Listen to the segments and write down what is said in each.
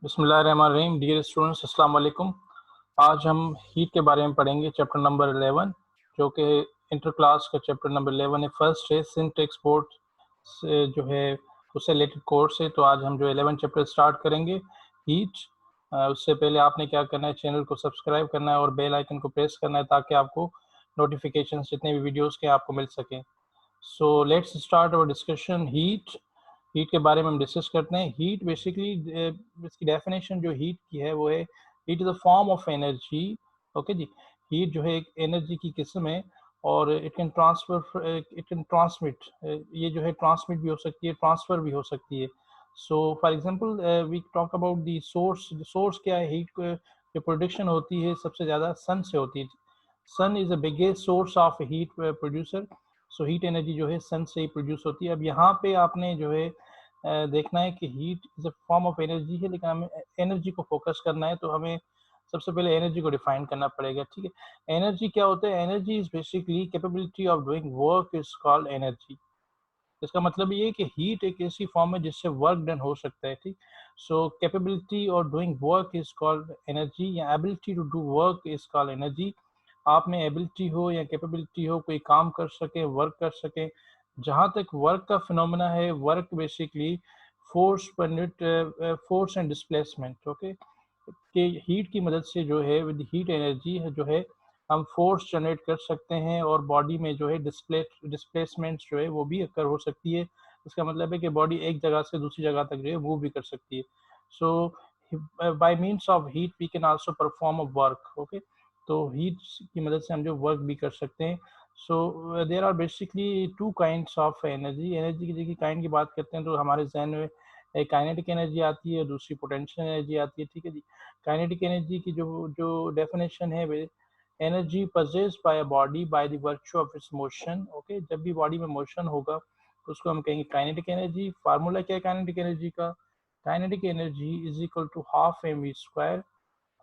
बिस्मिल्लाहिर्रहमानिर्रहीम। Dear students, अस्सलाम वालेकुम। आज हम हीट के बारे में पढ़ेंगे, चैप्टर नंबर 11, जो कि इंटर क्लास का चैप्टर नंबर 11 है। फर्स्ट है सिंटेक्स बोर्ड से जो है उससे रिलेटेड कोर्स है। तो आज हम जो 11 चैप्टर स्टार्ट करेंगे हीट। उससे पहले आपने क्या करना है, चैनल को सब्सक्राइब करना है और बेल आइकन को प्रेस करना है ताकि आपको नोटिफिकेशन जितने भी वीडियोज़ के आपको मिल सकें। So let's start our discussion. Heat के बारे में हम डिस्कस करते हैं। हीट बेसिकली इसकी डेफिनेशन जो हीट की है वो है, heat is a form of energy. Okay जी। हीट जो है एक एनर्जी की किस्म है और it can transfer, it can transmit, ये जो है ट्रांसमिट भी हो सकती है, ट्रांसफर भी हो सकती है। So for example we talk about the source. Source क्या है? हीट जो प्रोडक्शन होती है सबसे ज़्यादा सन से होती है। Sun is the biggest source of heat producer. So heat energy जो है सन से ही प्रोड्यूस होती है। अब यहाँ पे आपने जो है देखना है कि heat is a form of energy है, लेकिन हमें एनर्जी को फोकस करना है, तो हमें सबसे पहले एनर्जी को डिफाइन करना पड़ेगा। ठीक है, एनर्जी क्या होता है? Energy is basically capability of doing work is called energy. इसका मतलब ये है कि हीट एक ऐसी फॉर्म है जिससे वर्क डन हो सकता है। ठीक, सो कैपेबिलिटी और doing work is called energy, या ability to do work is called energy. आप में एबिलिटी हो या कैपेबिलिटी हो, कोई काम कर सके, वर्क कर सके। जहाँ तक वर्क का फिनोमेना है, work basically force per unit, force and displacement. Okay, कि हीट की मदद से जो है, विद हीट एनर्जी है जो है, हम फोर्स जनरेट कर सकते हैं और बॉडी में जो है डिस्प्लेसमेंट जो है वो भी अकर हो सकती है। इसका मतलब है कि बॉडी एक जगह से दूसरी जगह तक जो है मूव भी कर सकती है। So by means of heat we can also perform a work. Okay, तो हीट की मदद से हम जो वर्क भी कर सकते हैं। So there are basically two kinds of energy. Energy की देखिए काइंड की बात करते हैं तो हमारे जहन में एक काइनेटिक एनर्जी आती है, दूसरी पोटेंशियल एनर्जी आती है। ठीक है जी। काइनेटिक एनर्जी की जो जो डेफिनेशन है, वे energy possessed by a body by the virtue of its motion। Okay, जब भी बॉडी में मोशन होगा तो उसको हम कहेंगे काइनेटिक एनर्जी। फार्मूला क्या है काइनेटिक एनर्जी का? Kinetic energy is equal to half m v square.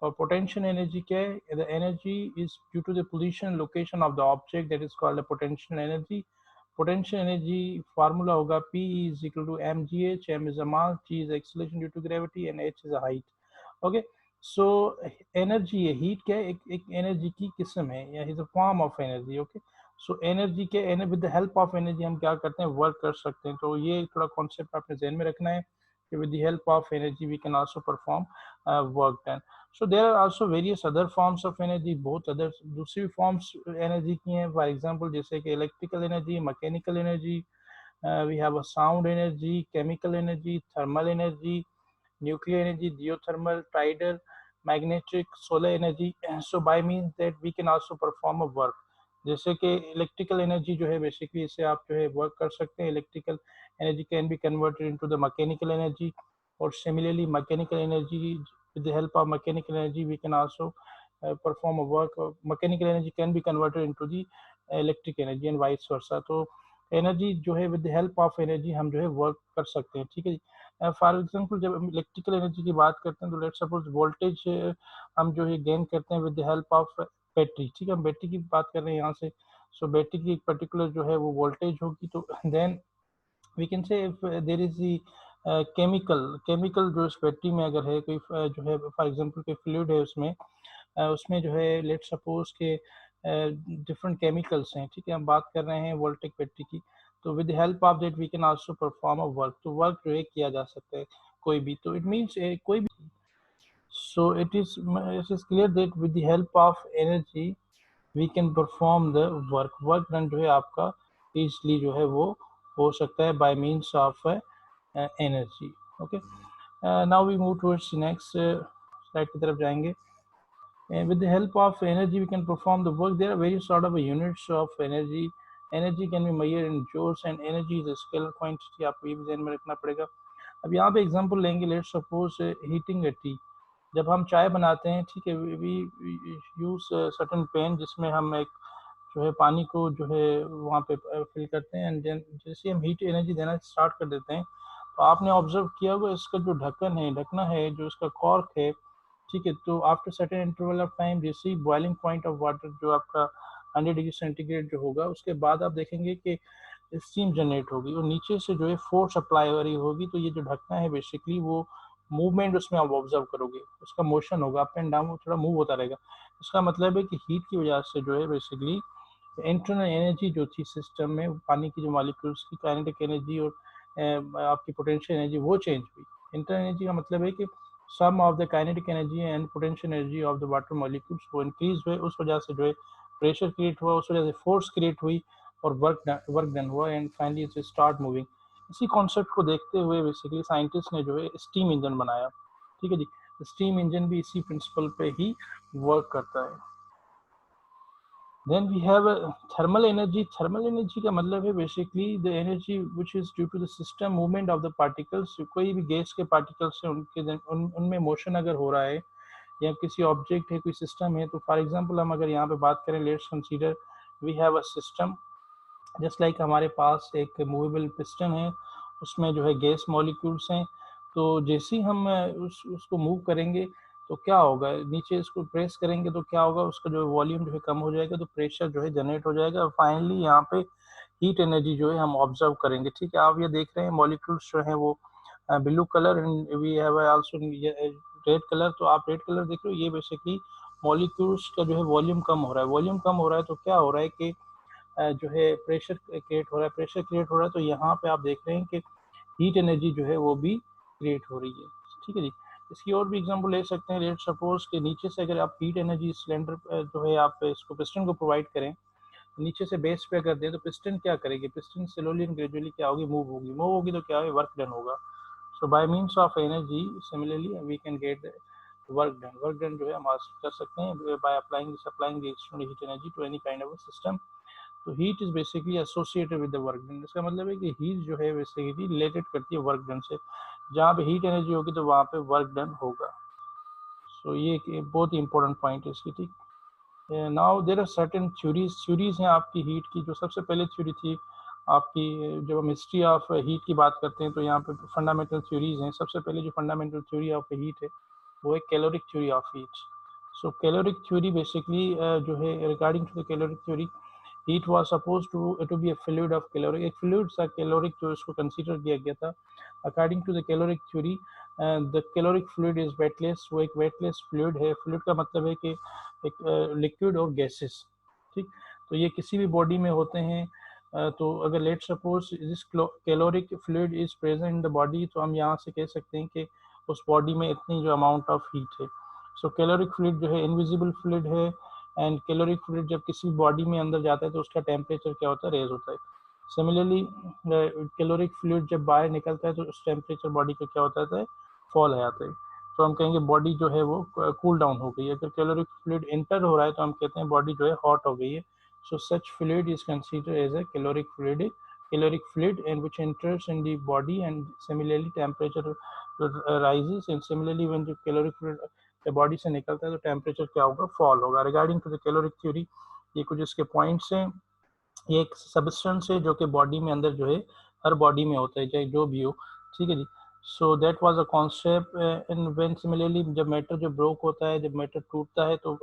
और पोटेंशियल एनर्जी क्या है? The energy is due to the position location of the object, that is called the potential energy. Potential energy formula होगा P is equal to m g h. M is a mass, g is acceleration due to gravity and h is a height. Okay, so energy है, heat क्या है? एक energy की किस्म है, या is a form of energy. Okay, so energy के with the help of energy हम क्या करते हैं? वर्क कर सकते हैं। तो ये थोड़ा कॉन्सेप्ट आपने जहन में रखना है कि with the help of energy we can also perform work done. So there are also various other forms of energy. बहुत अदर दूसरी फॉर्म्स एनर्जी की हैं, फॉर एग्जांपल जैसे कि electrical energy, mechanical energy, we have a sound energy, chemical energy, thermal energy, nuclear energy, geothermal, tidal, magnetic, solar energy। So by means that we can also perform a work। जैसे कि electrical energy जो है basically इससे आप जो है work कर सकते हैं। Electrical energy can be converted into the mechanical energy, और similarly mechanical energy, with the help of mechanical energy we can also perform a work। Mechanical energy can be converted into the electric energy and vice versa. तो energy जो है with the help of energy हम जो है work कर सकते हैं। ठीक है जी। फॉर एग्जांपल जब हम इलेक्ट्रिकल एनर्जी की बात करते हैं तो लेट्स सपोज वोल्टेज हम जो है गेन करते हैं with the help of battery. ठीक है, हम बैटरी की बात कर रहे हैं यहाँ से। सो बैटरी की एक पर्टिकुलर जो है वो वोल्टेज होगी, तो then we can say if there is the chemical जो इस बैटरी में अगर है कोई जो है फॉर एग्जांपल कोई फ्लूइड है उसमें, उसमें जो है लेट्स सपोज के डिफरेंट केमिकल्स हैं। ठीक है, हम बात कर रहे हैं वोल्टेज बैटरी की। तो with help of that we can also perform a work. तो वर्क जो है किया जा सकता है कोई भी, तो इट मीन्स कोई भी। So it is clear that with the help of energy we can perform the work. Work done जो है आपका इजली जो है वो हो सकता है by means of energy. Okay, now we move towards next slide की तरफ जाएंगे। And with the help of energy, we can perform the work. There are various sort of units of energy. Energy can be measured in joules, and energy is a scalar quantity। आपको ये भी ध्यान में रखना पड़ेगा। अब यहाँ पे एग्जांपल लेंगे, let's suppose heating a T. जब हम चाय बनाते हैं, ठीक है, वी यूज सर्टेन पेन जिसमें हम एक जो है पानी को जो है वहाँ पे फिल करते हैं, एंड देन जैसे हम हीट एनर्जी देना स्टार्ट कर देते हैं तो आपने ऑब्जर्व किया होगा इसका जो ढक्कना है, जो इसका कॉर्क है, ठीक है, तो after certain interval of time जैसे ही बॉइलिंग पॉइंट ऑफ वाटर जो आपका 100 डिग्री सेंटीग्रेड जो होगा, उसके बाद आप देखेंगे कि स्टीम जनरेट होगी और नीचे से जो है फोर्स अप्लाई हो रही होगी। तो ये जो ढकना है बेसिकली वो मूवमेंट उसमें आप ऑब्जर्व करोगे, उसका मोशन होगा, अप एंड डाउन थोड़ा मूव होता रहेगा। इसका मतलब है कि हीट की वजह से जो है बेसिकली इंटरनल एनर्जी जो थी सिस्टम में, पानी की जो मॉलिक्यूल्स की काइनेटिक एनर्जी और आपकी पोटेंशियल एनर्जी वो चेंज हुई। इंटरनल एनर्जी का मतलब है कि sum of the kinetic energy and potential energy of the water molecules वो इंक्रीज हुए, उस वजह से जो है प्रेशर क्रिएट हुआ, उस वजह से फोर्स क्रिएट हुई और वर्क डन हुआ and finally it start moving. इसी कॉन्सेप्ट को देखते हुए बेसिकली साइंटिस्ट ने जो है स्टीम इंजन बनाया। ठीक है जी, स्टीम इंजन भी इसी प्रिंसिपल पे ही वर्क करता है। Then we have thermal energy. Thermal energy का मतलब है basically the energy which is due to the system movement of the particles. कोई भी गैस के particles से उनमें मोशन अगर हो रहा है या किसी ऑब्जेक्ट है, कोई सिस्टम है, तो फॉर एग्जांपल हम अगर यहाँ पे बात करें, let's consider we have a system just like हमारे पास एक मूवेबल पिस्टन है, उसमें जो है गैस मॉलिक्यूल्स हैं। तो जैसे ही हम उसको मूव करेंगे तो क्या होगा, नीचे इसको प्रेस करेंगे तो क्या होगा, उसका जो वॉल्यूम जो है कम हो जाएगा, तो प्रेशर जो है जनरेट हो जाएगा और फाइनली यहाँ पे हीट एनर्जी जो है हम ऑब्जर्व करेंगे। ठीक है, आप ये देख रहे हैं मॉलिक्यूल्स जो है वो blue colour and we have also red colour. तो आप रेड कलर देख रहे हो, ये बेसिकली मॉलिक्यूल्स का जो है वॉल्यूम कम हो रहा है। वॉल्यूम कम हो रहा है तो क्या हो रहा है कि जो है प्रेशर क्रिएट हो रहा है, प्रेशर क्रिएट हो रहा है, तो यहाँ पे आप देख रहे हैं कि हीट एनर्जी जो है वो भी क्रिएट हो रही है। ठीक है जी, इसकी और भी एग्जांपल ले सकते हैं। लेट सपोज के नीचे से अगर आप हीट एनर्जी सिलेंडर जो है आप इसको पिस्टन को प्रोवाइड करें, नीचे से बेस पे कर दें, तो पिस्टन क्या करेगी, पिस्टन स्लोली एंड ग्रेजुअली क्या होगी, मूव होगी। मूव होगी तो क्या है, वर्क डन होगा। So by means of energy similarly we can get work done. Work done जो है हम हासिल कर सकते हैं by applying supplying the external heat energy to any kind of system. तो heat is basically associated with the work done. इसका मतलब है कि हीट जो है बेसिकली रिलेटेड करती है वर्क डन से। जहाँ पे हीट एनर्जी होगी तो वहाँ पे वर्क डन होगा। सो ये एक बहुत ही इंपॉर्टेंट पॉइंट है इसकी। ठीक, now there are certain theories हैं आपकी हीट की। जो सबसे पहले थ्योरी थी आपकी, जब हम हिस्ट्री ऑफ हीट की बात करते हैं तो यहाँ पे फंडामेंटल थ्योरीज हैं। सबसे पहले जो फंडामेंटल थ्योरी ऑफ हीट है वो है caloric theory of heat. So caloric theory basically जो है regarding to the caloric theory, heat was suppose to be a fluid of caloric, एक फ्लूइड सा कैलोरिक जो इसको कंसीडर किया गया था। According to the caloric theory the caloric fluid is weightless. वो एक वेटलेस फ्लूइड है। फ्लूइड का मतलब है कि एक लिक्विड और गैसेस। ठीक, तो ये किसी भी बॉडी में होते हैं। तो अगर let suppose this caloric fluid is present in the body, तो हम यहाँ से कह सकते हैं कि उस बॉडी में इतनी जो अमाउंट ऑफ हीट है। सो कैलोरिक फ्लूइड जो है इनविजिबल फ्लूइड है एंड कैलोरिक फ्लूइड जब किसी बॉडी में अंदर जाता है तो उसका टेम्परेचर क्या होता है, रेज होता है। सिमिलरली कैलोरिक फ्लूइड जब बाहर निकलता है तो उस टेम्परेचर बॉडी का क्या होता है, फॉल हो जाता है। तो हम कहेंगे बॉडी जो है वो कूल डाउन हो गई है। अगर कैलोरिक फ्लूइड इंटर हो रहा है तो हम कहते हैं बॉडी जो है हॉट हो गई है। So such fluid is considered as a caloric fluid and which enters in the body and similarly temperature rises and similarly when the caloric fluid body से निकलता है तो टेम्परेचर क्या होगा, फॉल होगा। Regarding to the caloric theory ये कुछ इसके पॉइंट्स हैं। ये एक सब्सटेंस है जो कि बॉडी में अंदर जो है हर बॉडी में होता है, चाहे जो भी हो। ठीक है जी, so that was a concept in when similarly जब मैटर जो ब्रोक होता है, जब मैटर टूटता है तो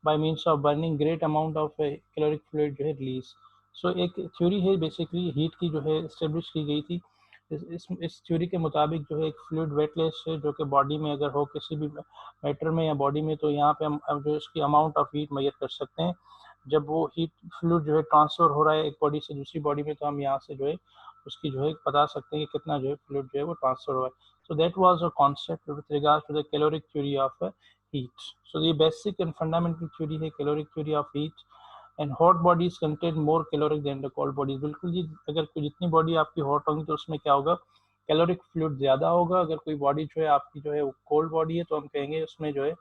by means of burning great amount of caloric fluid जो है रिलीज। सो एक थ्योरी है बेसिकली हीट की जो है इस्टेब्लिश की गई थी। इस थ्योरी के मुताबिक जो है एक फ्लूइड वेटलेस है जो कि बॉडी में अगर हो किसी भी मैटर में या बॉडी में, तो यहाँ पे हम जो इसकी अमाउंट ऑफ हीट मेजर कर सकते हैं। जब वो हीट फ्लूइड जो है ट्रांसफर हो रहा है एक बॉडी से दूसरी बॉडी में, तो हम यहाँ से जो है उसकी जो है बता सकते हैं कि कितना जो है फ्लूइड जो है वो ट्रांसफर हो रहा है। So that was a concept with regards to the caloric theory of heat. So ये बेसिक एंड फंडामेंटल थ्योरी है caloric theory of heat. And hot bodies contain more caloric than the cold bodies. बिल्कुल जी, अगर जितनी body आपकी hot होगी तो उसमें क्या होगा, कैलोरिक फ्लूइड ज़्यादा होगा। अगर कोई बॉडी जो है आपकी जो है वो कोल्ड बॉडी है तो हम कहेंगे उसमें जो है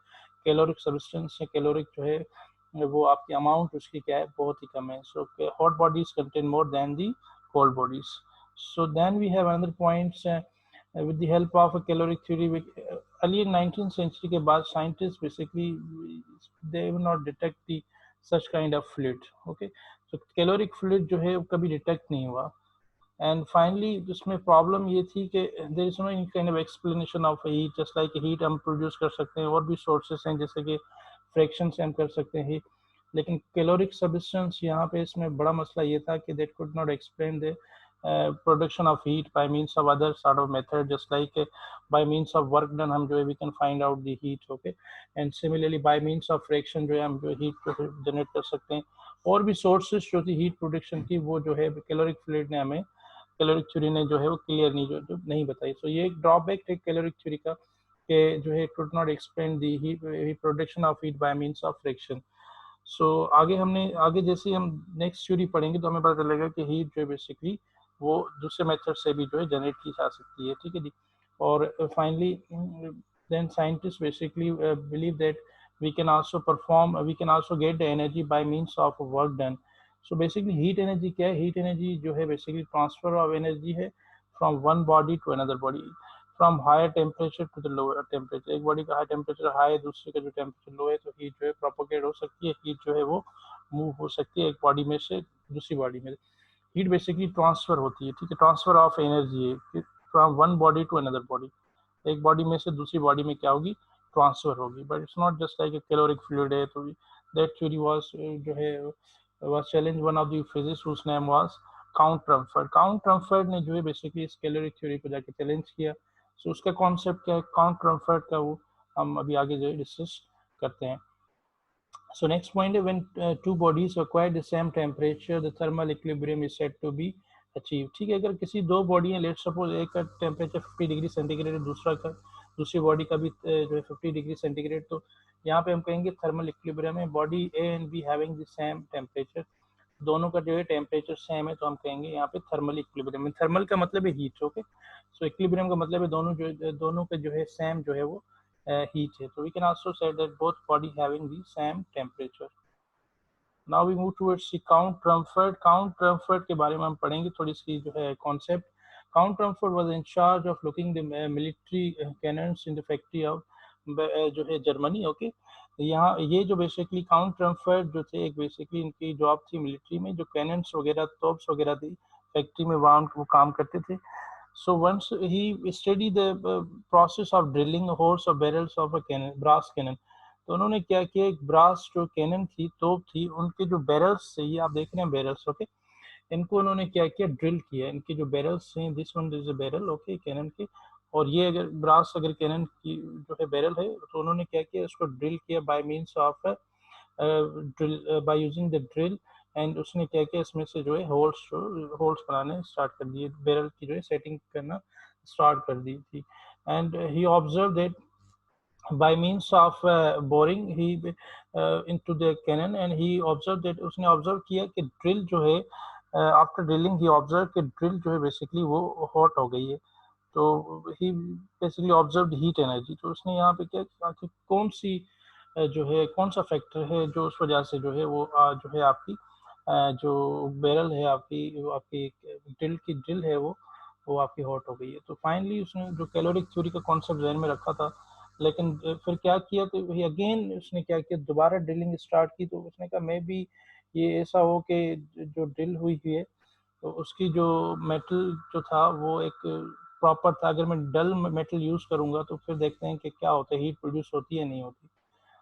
कैलोरिक सब्सटेंस या कैलोरिक जो है वो आपकी अमाउंट उसकी क्या है, बहुत ही कम है। So hot bodies contain more than the cold bodies. So then we have another points with the help of a caloric theory which early 19th century के बाद scientists basically they will not detect the such kind of fluid. Okay, so caloric fluid जो है वो कभी detect नहीं हुआ। And finally उसमें problem ये थी कि there is no any kind of explanation of heat. Just like heat हम प्रोड्यूस कर सकते हैं, और भी सोर्सेस हैं जैसे कि फ्रैक्शन से हम कर सकते हैं, लेकिन कैलोरिक सब्सटेंस यहाँ पे इसमें बड़ा मसला ये था कि that could not explain the production of heat by means of other sort of method, just like by means of work done हम जो है we can find out the heat, okay. And similarly by means of friction जो है हम जो heat को generate कर सकते हैं। और भी सोर्सेज जो थी हीट प्रोडक्शन की वो जो है कैलोरिक फ्लूइड ने हमें, कैलोरिक थ्योरी ने जो है वो क्लियर नहीं जो नहीं बताई। सो ये एक ड्रॉबैक है कैलोरिक थ्योरी का कि जो है it could not explain the heat production of heat by means of friction. So आगे जैसे हम नेक्स्ट थ्योरी पढ़ेंगे तो हमें पता चलेगा कि हीट जो है बेसिकली वो दूसरे मेथड से भी जो है जनरेट की जा सकती है, ठीक है जी। और finally then scientist basically believe that we can also get the energy by means of work done. So basically heat energy क्या है? हीट एनर्जी जो है बेसिकली ट्रांसफर ऑफ एनर्जी है from one body to another body, from higher temperature to the lower temperature. एक body का high temperature high है, दूसरे का जो टेम्परेचर लो है, तो हीट जो है प्रोपोगेट हो सकती है, हीट जो है वो मूव हो सकती है एक बॉडी में से दूसरी बॉडी में। हीट बेसिकली ट्रांसफर होती है, ठीक है, ट्रांसफर ऑफ एनर्जी है from one body to another body. एक बॉडी में से दूसरी बॉडी में क्या होगी? ट्रांसफर होगी। But it's not just like a caloric fluid है। तो दैट थ्योरी वाज जो है was challenged one of the physicists whose name was count Rumford. Count Rumford ने जो है बेसिकली इस कैलोरिक थ्योरी को जाके चैलेंज किया। सो उसका कॉन्सेप्ट क्या है काउंट ट्रम्फर्ड का, वो हम अभी आगे जो है डिस्कस करते हैं। So next point, when two bodies acquire the same temperature, the thermal equilibrium is said to be achieved. ठीक है, अगर किसी दो बॉडी है, लेट सपोज एक का टेम्परेचर 50 डिग्री सेंटीग्रेड, दूसरी बॉडी का भी जो है 50 डिग्री सेंटीग्रेड, तो यहाँ पे हम कहेंगे थर्मल इक्विलिब्रियम है। Body A and be having the same temperature, दोनों का जो है टेम्परेचर सेम है, तो हम कहेंगे यहाँ पे थर्मल इक्विलिब्रियम। थर्मल का मतलब है हीट, ओके। सो इक्विलिब्रियम का मतलब है दोनों का जो है सेम जो है वो heat है। So we can also say that both body having the same temperature. Now we move towards the Count Rumford. Count Rumford के बारे में हम पढ़ेंगे थोड़ी इसकी जो है concept. Count Rumford was in charge of looking the military cannons in the factory of जो है जर्मनी, ओके। यहाँ ये जो बेसिकली काउंट ट्रम्फर्ड जो थे, एक बेसिकली इनकी जॉब थी मिलिट्री में, जो कैनन्स वगैरह तोप्स वगैरह थी फैक्ट्री में वहाँ वो काम करते थे। So once he studied the process of drilling holes or barrels of a cannon, brass cannon, तो उन्होंने क्या किया, एक ब्रास जो कैनन थी, तोप थी, उनके जो बैरल्स थे, ये आप देख रहे हैं बैरल्स, ओके, इनको उन्होंने क्या किया, ड्रिल किया। इनके जो बैरल्स हैं, this one is a barrel, okay, cannon के, और ये अगर ब्रास अगर कैनन की जो है बैरल है, तो उन्होंने क्या किया, उसको ड्रिल किया bye means of drill, by using the drill. And उसने क्या किया, इसमें से जो है होल्स बनाने स्टार्ट कर दिए, बैरल की जो है सेटिंग करना स्टार्ट कर दी थी। And he observe that by means of boring he into the cannon, and he observed that उसने ऑब्जर्व किया कि ड्रिल जो है आफ्टर ड्रिलिंग ही ऑब्जर्व कि ड्रिल जो है बेसिकली वो हॉट हो गई है। तो ही बेसिकली ऑब्जर्व हीट एनर्जी। तो उसने यहाँ पे क्या कहा कि कौन सी जो है कौन सा फैक्टर है जो उस वजह से जो है वो जो है आपकी जो बैरल है आपकी ड्रिल है वो आपकी हॉट हो गई है। तो फाइनली उसने जो कैलोरिक थ्योरी का कॉन्सेप्ट जहन में रखा था, लेकिन फिर क्या किया, तो अगेन उसने क्या किया, दोबारा ड्रिलिंग स्टार्ट की। तो उसने कहा मे बी ये ऐसा हो कि जो ड्रिल हुई है तो उसकी जो मेटल जो था वो एक प्रॉपर था। अगर मैं डल मेटल यूज करूंगा तो फिर देखते हैं कि क्या होता है, हीट प्रोड्यूस होती है नहीं होती।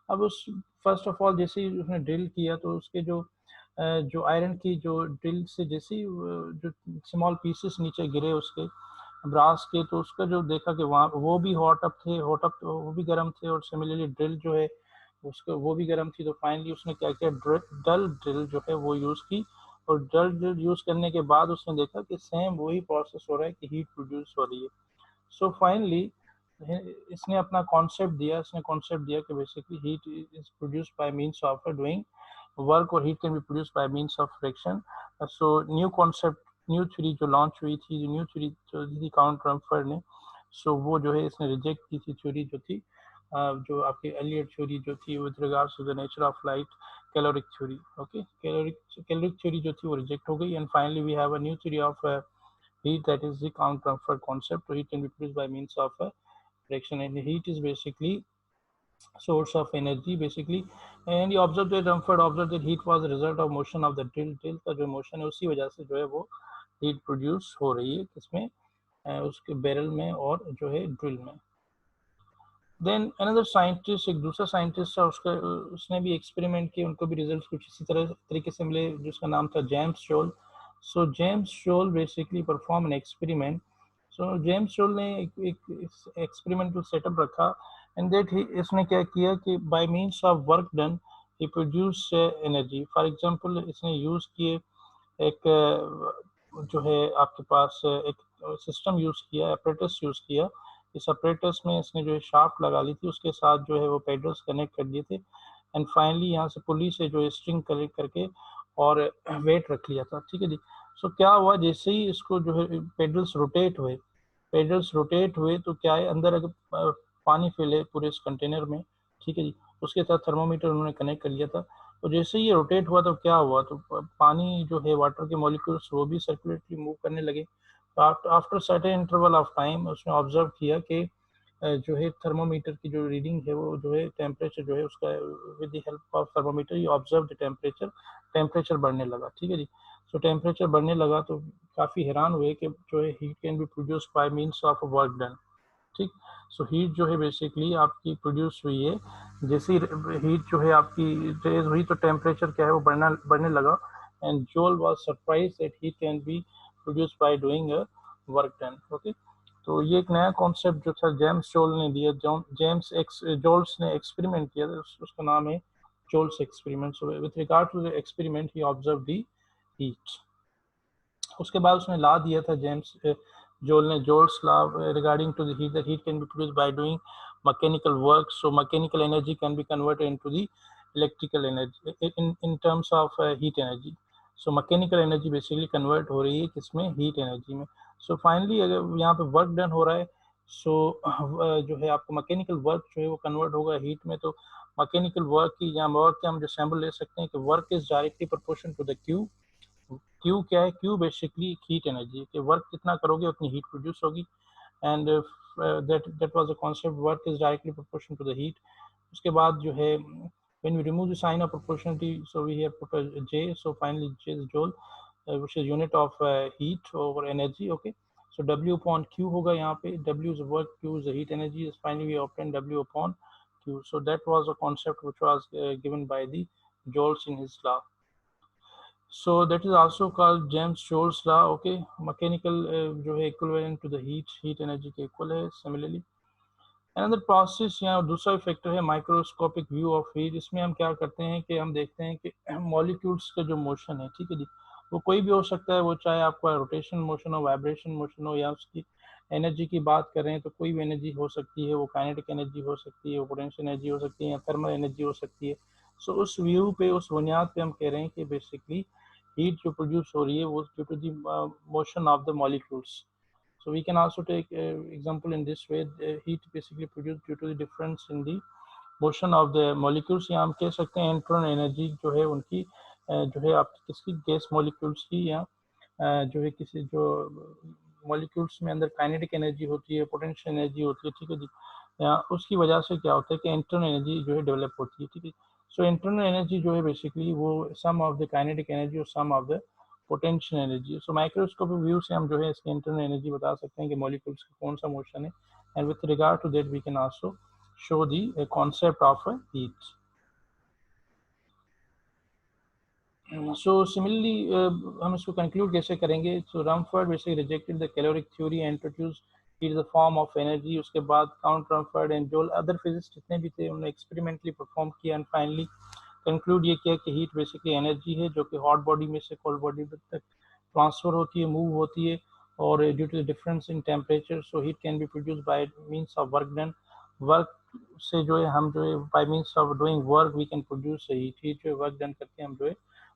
अब उस फर्स्ट ऑफ ऑल जैसे ही उसने ड्रिल किया तो उसके जो आयरन की जो ड्रिल से जैसे जो स्मॉल पीसेस नीचे गिरे उसके ब्रास के, तो उसका जो देखा कि वहाँ वो भी हॉट अप वो भी गर्म थे, और सिमिलरली ड्रिल जो है उसको वो भी गर्म थी। तो फाइनली उसने क्या किया, डल ड्रिल जो है वो यूज़ की, और डल ड्रिल यूज़ करने के बाद उसने देखा कि सेम वही प्रोसेस हो रहा है कि हीट प्रोड्यूस हो रही है। सो फाइनली इसने अपना कॉन्सेप्ट दिया कि basically heat is produced by means of doing work, और heat can be produced by means of friction. So new theory जो लॉन्च हुई थी, जो न्यू थ्योरी जो थी काउंट ट्रम्फर्ड ने, सो वो जो है इसने रिजेक्ट की थी थ्योरी जो थी जो आपकी एलियट थ्योरी जो थी with regards to the nature of light, caloric theory, okay. Caloric theory जो थी वो रिजेक्ट हो गई, and finally we have a new theory of heat, that is the count transfer concept. So heat can be produced by means of a friction, and heat is basically source of energy basically. And he observed that Rumford observed that heat was the result of motion of the drill का जो motion है उसी वजह से जो है वो heat produce हो रही है किसमें, उसके बैरल में और जो है ड्रिल में। देन अनदर साइंटिस्ट, एक दूसरा साइंटिस्ट था, उसने भी एक्सपेरिमेंट किए, उनको भी रिजल्ट कुछ इसी तरीके से मिले, जिसका नाम था जेम्स जोल। So James Joule basically perform an experiment. So James Joule ने एक experimental setup रखा, and that इसने क्या किया कि by means of work done he produced energy. For example इसने use किए एक जो है आपके पास एक सिस्टम यूज किया, अपरेटस यूज किया। इस अपरेटस में इसने जो है शाफ्ट लगा ली थी, उसके साथ जो है वो पेडल्स कनेक्ट कर दिए थे, एंड फाइनली यहाँ से पुली से जो है स्ट्रिंग कनेक्ट करके और वेट रख लिया था, ठीक है जी। सो क्या हुआ, जैसे ही इसको जो है पेडल्स रोटेट हुए तो क्या है, अंदर अगर पानी फैले पूरे इस कंटेनर में, ठीक है जी, उसके साथ थर्मोमीटर उन्होंने कनेक्ट कर लिया था। तो जैसे ही ये रोटेट हुआ तो क्या हुआ, तो पानी जो है वाटर के मॉलिक्यूल्स वो भी सर्कुलेटली मूव करने लगे। After certain interval of time उसने ऑब्जर्व किया कि जो है थर्मोमीटर की जो रीडिंग है वो जो है टेम्परेचर जो है उसका with the help of thermometer ये ऑब्जर्व द टेम्परेचर बढ़ने लगा, ठीक है जी। सो टेम्परेचर बढ़ने लगा तो काफ़ी हैरान हुए कि जो है heat can be produce by means of work done, ठीक। सो हीट जो है बेसिकली आपकी प्रोड्यूस हुई है, जैसे हीट जो है आपकी रेज हुई तो टेम्परेचर क्या है वो बढ़ने लगा, एंड जोल was surprise that heat can be produce by doing work done, okay. तो ये एक नया कॉन्सेप्ट जो था जेम्स जोल ने दिया, जोल्स ने एक्सपेरिमेंट किया था, उसका नाम है Joule's experiment. So with regard to the experiment he observe the heat. उसके बाद उसने ला दिया था जेम्स जोल ने Joule's law regarding to the heat, that heat can be produced by doing mechanical work, so mechanical energy can be converted into the electrical energy in terms of heat energy. So mechanical energy basically convert हो रही है किसमें, heat energy में। So finally अगर यहाँ पे work done हो रहा है, सो जो है आपको मैकेनिकल वर्क जो है वो कन्वर्ट होगा हीट में। तो मैकेनिकल वर्क की यहाँ वर्क के हम जो सैम्पल ले सकते हैं कि work is directly proportion to the Q. Q क्या है, क्यू बेसिकली हीट एनर्जी कि वर्क जितना करोगे उतनी हीट प्रोड्यूस होगी, and that was the concept, work is directly proportional to the heat। उसके बाद जो है when we remove the sign of proportionality, so we have put a J, so finally J is joule, which is unit of heat over energy, okay। so W upon Q होगा यहाँ पे, W is work, Q is the heat energy, is finally we obtain W upon Q। so that was a concept which was given by the Joule's in his law। So that is also called James Joul's law, okay। Mechanical जो है equivalent to the heat energy के equal है। Similarly another process यहाँ दूसरा factor है microscopic view of heat. इसमें हम क्या करते हैं कि हम देखते हैं कि मॉलिक्यूल्स का जो मोशन है, ठीक है जी, वो कोई भी हो सकता है, वो चाहे आपका रोटेशन मोशन हो, वाइब्रेशन मोशन हो, या उसकी एनर्जी की बात करें तो कोई भी एनर्जी हो सकती है, वो काइनेटिक एनर्जी हो सकती है, वो पोटेंशियल एनर्जी हो सकती है, या थर्मल एनर्जी हो सकती है। सो उस व्यू पे, उस बुनियाद पे हम कह रहे हैं कि बेसिकली हीट जो प्रोड्यूस हो रही है वो due to the motion of the molecules. So we can also take example in this way, heat basically produced due to the difference in the motion of the molecules। या हम कह सकते हैं इंटरनल एनर्जी जो है उनकी जो है आपकी किसकी, गैस मॉलिक्यूल्स की, या जो है किसी जो मॉलिक्यूल्स में अंदर काइनेटिक एनर्जी होती है, पोटेंशियल एनर्जी होती है, ठीक है जी, या उसकी वजह से क्या होता है कि इंटरनल एनर्जी जो है डेवलप होती है, ठीक है। सो इंटरनल एनर्जी जो है बेसिकली वो sum of the kinetic energy और sum of the potential energy. So microscopic view से हम जो है इसकी इंटरनल एनर्जी बता सकते हैं कि मॉलिक्यूल्स का कौन सा मोशन है, and with regard to that we can also show the concept of heat. So similarly हम इसको कंक्लूड कैसे करेंगे। So Rumford basically rejected the caloric theory and introduce heat the form of energy. उसके बाद count Rumford and Joule other physics जितने भी थे उन्होंने एक्सपेरिमेंटली परफॉर्म किया, एंड फाइनली कंक्लूड ये किया कि हीट बेसिकली एनर्जी है जो कि हॉट बॉडी में से कोल्ड बॉडी तक ट्रांसफर होती है, मूव होती है, और due to the difference in temperature so heat can be produce by means of work done. Work से जो है हम जो है by means of doing work we can produce heat जो है वर्क डन करके हम जो है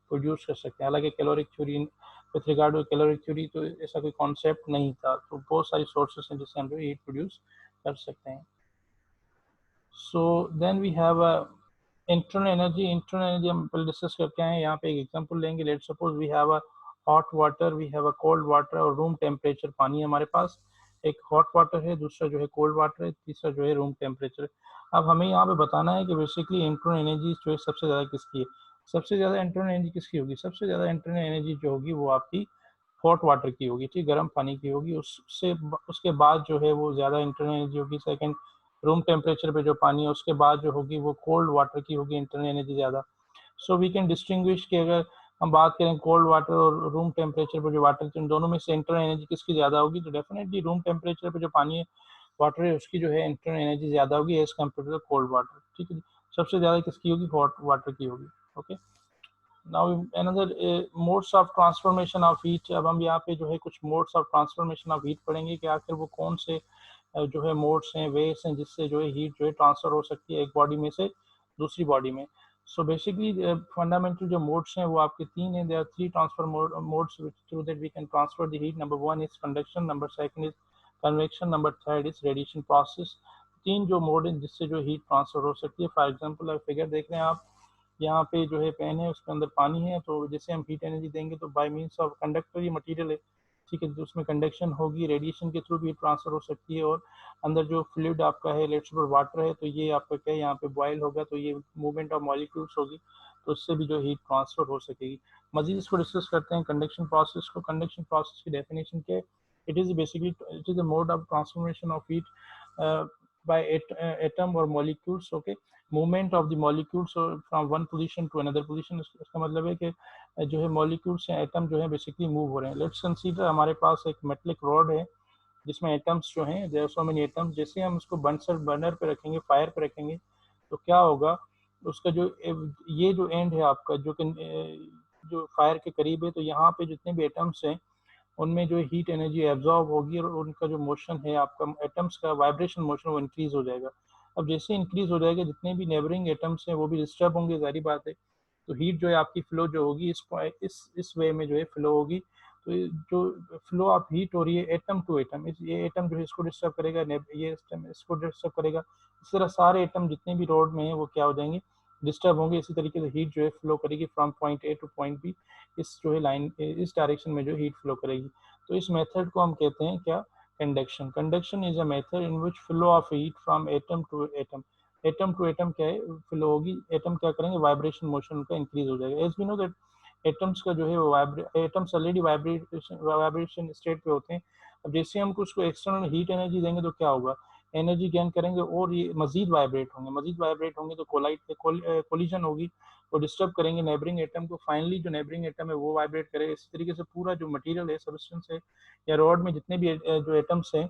प्रोड्यूस कर सकते हैं। हालांकि caloric theory with regard to caloric theory तो ऐसा कोई कॉन्सेप्ट नहीं था, तो बहुत सारी सोर्सेस हैं जिससे हम जो हीट प्रोड्यूस कर सकते हैं। So then we have internal energy. Internal energy हम पहले डिस्कस करते हैं, यहाँ पे एक एग्जांपल लेंगे। Let suppose we have a hot water, we have a cold water, और रूम टेम्परेचर पानी है हमारे पास। एक हॉट वाटर है, दूसरा जो है कोल्ड वाटर है, तीसरा जो है रूम टेम्परेचर। अब हमें यहाँ पे बताना है कि बेसिकली इंटरनल एनर्जी जो है सबसे ज़्यादा किसकी है। सबसे ज़्यादा इंटरनल एनर्जी किसकी होगी, सबसे ज़्यादा इंटरनल एनर्जी जो होगी वो आपकी हॉट वाटर की होगी, ठीक, गर्म पानी की होगी। उससे उसके बाद जो है वो ज़्यादा इंटरनल एनर्जी होगी सेकंड रूम टेम्परेचर पे जो पानी है, उसके बाद जो होगी वो कोल्ड वाटर की होगी इंटरनल एनर्जी ज़्यादा। सो वी कैन डिस्टिंग्विश कि अगर हम बात करें कोल्ड वाटर और रूम टेम्परेचर पर जो वाटर है, दोनों में से इंटरनल एनर्जी किसकी ज़्यादा होगी, तो डेफिनेटली रूम टेम्परेचर पर जो पानी है, वाटर है, उसकी जो है इंटरनल एनर्जी ज़्यादा होगी as compare to cold water. ठीक है, सबसे ज़्यादा किसकी होगी, हॉट वाटर की होगी। Okay, now another modes of transformation of heat. अब हम यहाँ पे जो है कुछ modes of transformation of heat पढ़ेंगे कि आखिर वो कौन से जो है मोड्स हैं, वेस हैं, जिससे जो है हीट जो है ट्रांसफर हो सकती है एक बॉडी में से दूसरी बॉडी में। सो बेसिकली फंडामेंटल जो मोड्स हैं वो आपके तीन हैं। There are three transfer modes through that we can transfer the heat. Number one is conduction, number second is convection, number third is radiation process. तीन जो मोड हैं जिससे जो हीट ट्रांसफर हो सकती है। फॉर एग्जाम्पल फिगर देख रहे हैं आप, यहाँ पे जो है पेन है, उसके अंदर पानी है, तो जैसे हम हीट एनर्जी देंगे तो बाय मीन्स ऑफ कंडक्टर ये मटेरियल है, ठीक है, तो उसमें कंडक्शन होगी, रेडिएशन के थ्रू भी ट्रांसफर हो सकती है। और अंदर जो फ्लूइड आपका है, लेट्स सपोज वाटर है, तो ये आपका क्या है, यहाँ पे बॉयल होगा तो ये मूवमेंट ऑफ मॉलिक्यूल्स होगी, तो उससे भी जो हीट ट्रांसफर हो सकेगी। मजीद इसको डिस्कस करते हैं कंडक्शन प्रोसेस को। कंडक्शन प्रोसेस की डेफिनेशन क्या है, it is basically it is a mode of transformation of heat by atom or molecules. Okay, movement of the molecules from one position to another position। इसका मतलब है कि जो है मॉलिक्यूल्स हैं, एटम जो है बेसिकली मूव हो रहे हैं। लेट्स कंसीडर हमारे पास एक मेटलिक रॉड है जिसमें एटम्स जो हैं, there are so many atoms. जैसे हम उसको बर्नर पे रखेंगे, फायर पे रखेंगे, तो क्या होगा, उसका जो ये जो एंड है आपका जो कि जो फायर के करीब है, तो यहाँ पे जितने भी एटम्स हैं उनमें जो हीट एनर्जी एब्जॉर्ब होगी और उनका जो मोशन है आपका एटम्स का वाइब्रेशन मोशन वो इंक्रीज हो जाएगा। अब जैसे इंक्रीज हो जाएगा, जितने भी नेबरिंग एटम्स हैं वो भी डिस्टर्ब होंगे, जारी बात है, तो हीट जो है आपकी फ्लो जो होगी इस वे में जो है फ्लो होगी। तो जो फ्लो ऑफ हीट हो रही है एटम टू एटम, ये एटम जो है इसको डिस्टर्ब करेगा, ये इसको डिस्टर्ब करेगा, इस तरह सारे एटम जितने भी रोड में हैं वो क्या हो जाएंगे, डिस्टर्ब होंगे। इसी तरीके से हीट जो है फ्लो करेगी from point A to point B, इस जो है लाइन इस डायरेक्शन में जो हीट फ्लो करेगी। तो इस मेथड को हम कहते हैं क्या, conduction. Conduction is a method in which flow of heat from atom to atom. Atom to atom क्या है, फ्लो होगी, एटम क्या करेंगे, वाइब्रेशन मोशन उनका इंक्रीज हो जाएगा। As we know that atoms का जो है वो एटम्स ऑलरेडी वाइब्रेशन स्टेट पे होते हैं। अब जैसे हम उसको एक्सटर्नल हीट एनर्जी देंगे तो क्या होगा, एनर्जी गेन करेंगे और ये मजीद वाइब्रेट होंगे, मजीद वाइब्रेट होंगे तो कोलिजन होगी, वो डिस्टर्ब करेंगे नेबरिंग एटम को। फाइनली जो नेबरिंग एटम है वो वाइब्रेट करेगा। इसी तरीके से पूरा जो मटेरियल है, सब्सटेंस है या रॉड में जितने भी जो एटम्स हैं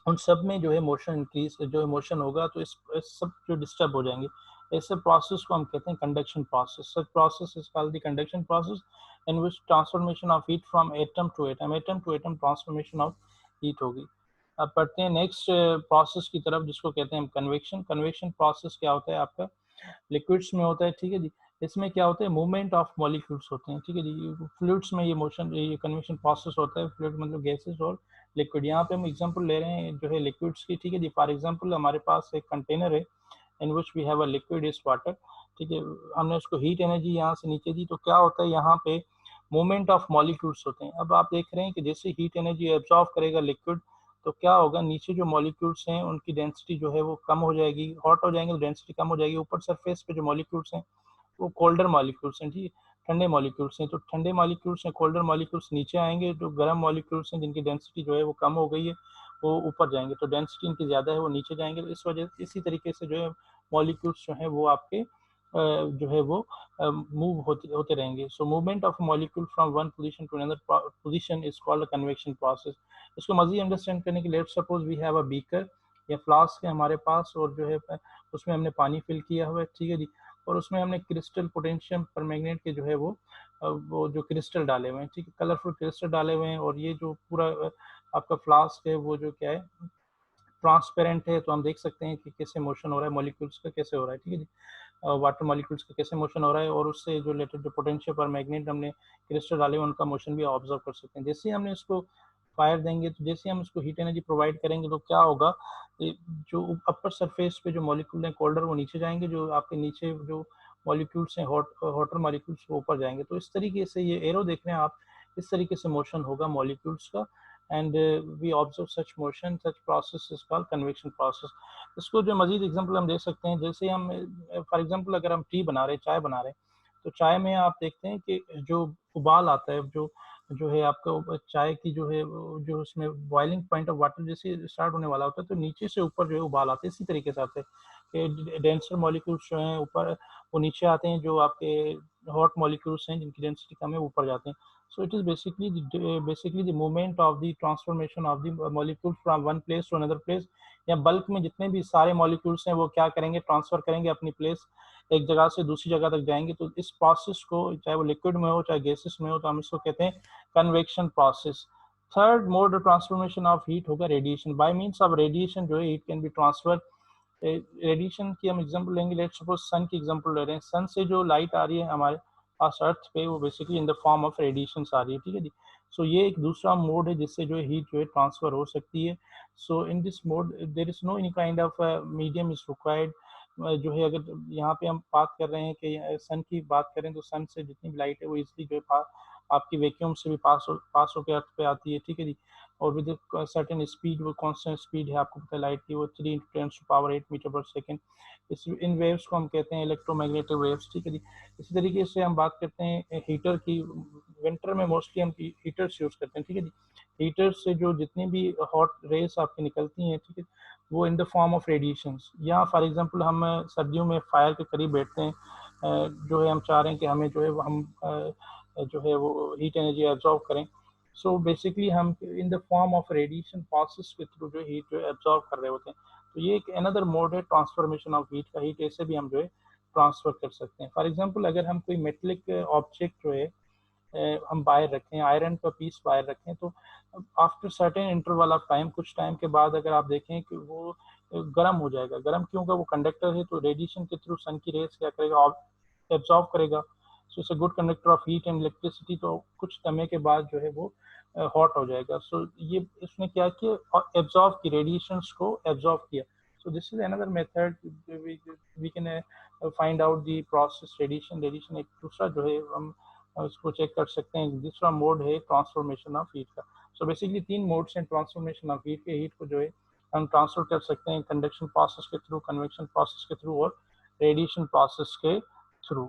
उन सब में जो है मोशन इंक्रीज जो है मोशन होगा, तो इस सब जो डिस्टर्ब हो जाएंगे। ऐसे प्रोसेस को हम कहते हैं conduction process. Such process is called the conduction process in which transformation of heat from atom to atom transformation of heat होगी। अब पढ़ते हैं नेक्स्ट प्रोसेस की तरफ, जिसको कहते हैं हम कन्वेक्शन। कन्वेक्शन प्रोसेस क्या होता है आपका, लिक्विड्स में होता है, ठीक है जी। इसमें क्या होता है, मूवमेंट ऑफ मॉलिक्यूल्स होते हैं, ठीक है जी। फ्लूइड्स में ये मोशन, ये कन्वेक्शन प्रोसेस होता है। फ्लूइड मतलब गैसेस और लिक्विड। यहाँ पे हम एग्जांपल ले रहे हैं जो है लिक्विड्स की, ठीक है जी। फॉर एग्जांपल हमारे पास एक कंटेनर है in which we have a liquid is water, ठीक है। हमने उसको हीट एनर्जी यहाँ से नीचे दी, तो क्या होता है, यहाँ पे मूवमेंट ऑफ मॉलिक्यूल्स होते हैं। अब आप देख रहे हैं कि जैसे हीट एनर्जी एब्जॉर्व करेगा लिक्विड, तो क्या होगा, नीचे जो मॉलिक्यूल्स हैं उनकी डेंसिटी जो है वो कम हो जाएगी, हॉट हो जाएंगे तो डेंसिटी कम हो जाएगी। ऊपर सरफेस पे जो मॉलिक्यूल्स हैं वो कोल्डर मॉलिक्यूल्स हैं, ठीक है, ठंडे मॉलिक्यूल्स हैं। तो ठंडे मॉलिक्यूल्स हैं, कोल्डर मॉलिक्यूल्स नीचे आएंगे, जो गर्म मॉलिक्यूल्स हैं जिनकी डेंसिटी जो है वो कम हो गई है वो ऊपर जाएंगे, तो डेंसिटी इनकी ज़्यादा है वो नीचे जाएंगे। तो इस वजह इसी तरीके से जो है मॉलिक्यूल्स जो है वो आपके जो है वो मूव होते होते रहेंगे। So movement of molecule from one position to another position is called a convection process. इसको मजीद अंडरस्टैंड करने के लिए let's suppose we have a beaker या फ्लास्क है हमारे पास, और जो है उसमें हमने पानी फिल किया हुआ है, ठीक है जी। और उसमें हमने क्रिस्टल पोटेशियम परमैंगनेट के जो है वो जो क्रिस्टल डाले हुए हैं, ठीक है, कलरफुल क्रिस्टल डाले हुए हैं। और ये जो पूरा आपका फ्लास्क है वो जो क्या है, ट्रांसपेरेंट है, तो हम देख सकते हैं कि कैसे मोशन हो रहा है मॉलिक्यूल्स का, कैसे हो रहा है, ठीक है जी। वाटर मॉलिक्यूल्स का कैसे मोशन हो रहा है, और उससे जो रिलेटेड जो पोटेंशियल पर मैग्नेट हमने क्रिस्टल डाले उनका मोशन भी ऑब्जर्व कर सकते हैं। जैसे ही हमने इसको फायर देंगे, तो जैसे हम इसको हीट एनर्जी प्रोवाइड करेंगे, तो क्या होगा, जो अपर सरफेस पे जो मॉलिक्यूल हैं कोल्डर वो नीचे जाएंगे, जो आपके नीचे जो मॉलिक्यूल्स हैं हॉटर मॉलिक्यूल्स वो ऊपर जाएंगे। तो इस तरीके से ये एरो देख रहे हैं आप, इस तरीके से मोशन होगा मॉलिक्यूल्स का। And we observe such motion, such process is called convection process. इसको जो मजीद एग्जांपल हम दे सकते हैं, जैसे हम फॉर एग्जांपल अगर हम टी बना रहे हैं, चाय बना रहे हैं, तो चाय में आप देखते हैं कि जो उबाल आता है, जो जो है आपका चाय की जो है जो उसमें बॉइलिंग पॉइंट ऑफ वाटर जैसे स्टार्ट होने वाला होता है, तो नीचे से ऊपर जो है उबाल आते हैं। इसी तरीके से आते हैं कि डेंसर मॉलिक्यूल्स जो हैं ऊपर वो नीचे आते हैं, जो आपके हॉट मॉलिक्यूल्स हैं जिनकी डेंसिटी कम है ऊपर जाते हैं. So it is basically the movement of the transformation of the molecules from one place to another place. या बल्क में जितने भी सारे मॉलिक्यूल्स हैं वो क्या करेंगे, ट्रांसफर करेंगे अपनी प्लेस, एक जगह से दूसरी जगह तक जाएंगे. तो इस प्रोसेस को चाहे वो लिक्विड में हो चाहे गैसेस में हो तो हम इसको कहते हैं convection process. Third mode of transformation of heat होगा radiation. By means of radiation जो है heat can be transfer. Radiation की हम एग्जांपल लेंगे, लेट्स सपोज सन की एग्जांपल ले रहे हैं. सन से जो लाइट आ रही है हमारे पास अर्थ पे वो basically in the form of radiation आ रही है. ठीक है जी. सो ये एक दूसरा मोड है जिससे जो है हीट जो है ट्रांसफर हो सकती है. So in this mode there is no any kind of medium is required. जो है अगर यहाँ पे हम बात कर रहे हैं कि सन की बात करें तो सन से जितनी भी लाइट है वो इजिली जो है आपकी वैक्यूम से भी पास होकर अर्थ पे आती है. ठीक है जी. और विद सर्टेन स्पीड, वो कांस्टेंट स्पीड है आपको पता है लाइट की, वो 3 × 10⁻⁸ मीटर पर सेकेंड. इस इन वेव्स को हम कहते हैं इलेक्ट्रोमैग्नेटिक वेव्स. ठीक है जी. इसी तरीके से हम बात करते हैं हीटर की. विंटर में मोस्टली हम हीटर्स यूज़ करते हैं. ठीक है जी. हीटर से जो जितनी भी हॉट रेस आपकी निकलती हैं, ठीक है, वो इन द फॉर्म ऑफ रेडिएशंस. या फॉर एग्जांपल हम सर्दियों में फायर के करीब बैठते हैं, जो है हम चाह रहे हैं कि हमें जो है हम जो है वो हीट एनर्जी एब्जॉर्व करें. सो बेसिकली हम इन the form of radiation process के थ्रू जो हीट जो है एब्जॉर्व कर रहे होते हैं. तो ये एक अनदर मोड है ट्रांसफॉर्मेशन ऑफ हीट का. हीट ऐसे भी हम जो है ट्रांसफर कर सकते हैं. फॉर एग्जांपल अगर हम कोई मेटलिक ऑब्जेक्ट जो है हम बाहर रखें, आयरन का पीस बाहर रखें, तो after certain interval of time, कुछ टाइम के बाद अगर आप देखें कि वो गर्म हो जाएगा. गर्म क्यों होगा? वो कंडक्टर है तो रेडिएशन के थ्रू सन की रेस क्या करेगा, एब्जॉर्व करेगा. So it's a good conductor of heat and electricity. तो कुछ समय के बाद जो है वो हॉट हो जाएगा. सो ये इसने क्या किया, एब्जॉर्व की रेडिएशंस को एब्जॉर्व किया. So this is another method we can find out the process radiation. Radiation एक दूसरा जो है हम उसको चेक कर सकते हैं. दूसरा मोड है ट्रांसफॉर्मेशन ऑफ हीट का. सो बेसिकली 3 मोड्स हैं ट्रांसफॉर्मेशन ऑफ हीट के. हीट को जो है हम ट्रांसफर कर सकते हैं कंडक्शन प्रोसेस के थ्रू, कन्वेक्शन प्रोसेस के थ्रू और रेडिएशन प्रोसेस के थ्रू.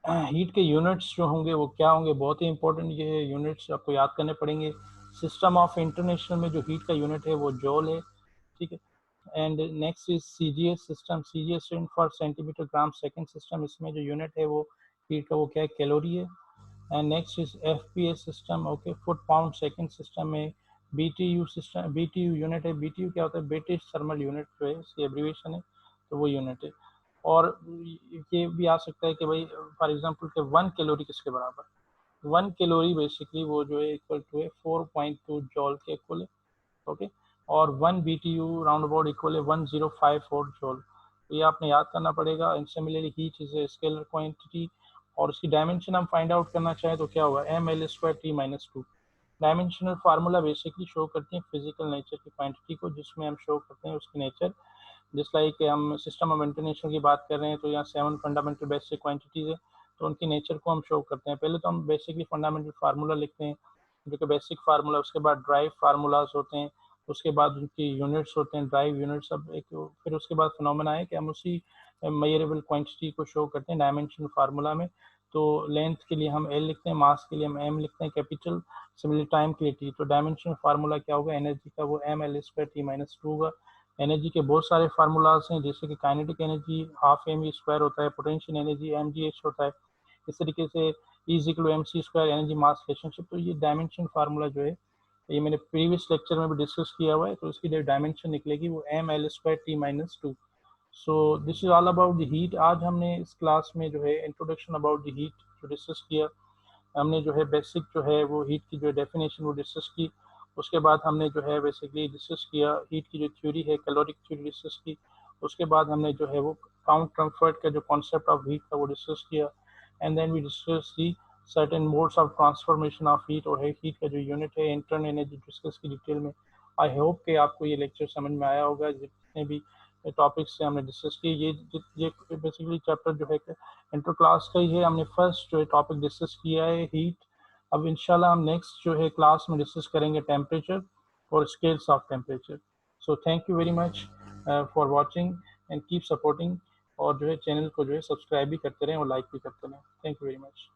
हीट के यूनिट्स जो होंगे वो क्या होंगे, बहुत ही इंपॉर्टेंट ये है. यूनिट्स आपको याद करने पड़ेंगे. सिस्टम ऑफ इंटरनेशनल में जो हीट का यूनिट है वो जॉल है. ठीक है. And next is CGS system. CGS stand for centimetre gram second system. इसमें जो यूनिट है वो हीट का वो क्या है, कैलोरी है. And next is FPS system. Okay. Foot pound second system में BTU सिस्टम, BTU यूनिट है. BTU क्या होता है, ब्रिटिश थर्मल यूनिट जो है, इसकी एब्रीविएशन है, तो वो यूनिट है. और ये भी आ सकता है कि भाई फॉर एग्जांपल के 1 कैलोरी किसके बराबर. 1 कैलोरी बेसिकली वो जो है इक्वल टू है 4.2 जॉल के इक्वल है. ओके. और 1 BTU राउंड अबाउट इक्वल है 1054 जॉल. तो ये आपने याद करना पड़ेगा. And similarly heat is a scalar quantity. और उसकी डायमेंशन हम फाइंड आउट करना चाहें तो क्या होगा, mL²T-2. Dimensional formula basically show करती है फिजिकल नेचर की क्वांटिटी को, जिसमें हम शो करते हैं उसकी नेचर. जिस लाइक हम सिस्टम ऑफ इंटरनेशनल की बात कर रहे हैं तो यहाँ 7 फंडामेंटल बेसिक क्वांटिटीज है, तो उनकी नेचर को हम शो करते हैं. पहले तो हम बेसिकली फंडामेंटल फार्मूला लिखते हैं जो कि बेसिक फार्मूला. उसके बाद ड्राइव फार्मूलाज होते हैं. उसके बाद उनकी यूनिट्स होते हैं, ड्राइव यूनिट्स. अब एक फिर उसके बाद फिनोमेना है कि हम उसी मेजरेबल क्वांटिटी को शो करते हैं डायमेंशनल फार्मूला में. तो लेंथ के लिए हम L लिखते हैं, मास के लिए हम M लिखते हैं कैपिटल, सिमिलरली टाइम के लिए T. तो डायमेंशनल फार्मूला क्या होगा एनर्जी का, वो mL²T-2 होगा. एनर्जी के बहुत सारे फार्मूलाज हैं, जैसे कि काइनेटिक एनर्जी ½ mv² होता है, पोटेंशियल एनर्जी mgh होता है. इस तरीके से E=mc², एनर्जी मास रिलेशनशिप. तो ये डायमेंशन फार्मूला जो है ये मैंने प्रीवियस लेक्चर में भी डिस्कस किया हुआ है. तो इसकी जो डायमेंशन निकलेगी वो mL²T-2. So this is all about the heat. आज हमने इस क्लास में जो है इंट्रोडक्शन अबाउट द हीट जो डिस्कस किया. हमने जो है बेसिक जो है वो हीट की जो डेफिनेशन वो डिस्कस की. उसके बाद हमने जो है बेसिकली डिस्कस किया हीट की जो थ्योरी है, कैलोरिक थ्योरी डिस्कस की. उसके बाद हमने जो है वो काउंट कम्फर्ट का जो कॉन्सेप्ट ऑफ हीट का वो डिस्कस किया. And then we discuss the certain modes of transformation of heat, और हीट का जो यूनिट है इंटरनल एनर्जी डिस्कस की डिटेल में. आई होप कि आपको ये लेक्चर समझ में आया होगा. जितने भी टॉपिक्स से हमने डिस्कस किए, ये बेसिकली चैप्टर जो है इंटर क्लास का ही है. हमने फर्स्ट जो है टॉपिक डिस्कस किया है हीट. अब इंशाल्लाह हम नेक्स्ट जो है क्लास में डिस्कस करेंगे टेम्परेचर और scales of temperature. So thank you very much for watching and keep supporting. और जो है चैनल को जो है सब्सक्राइब भी करते रहें और लाइक भी करते रहें. Thank you very much.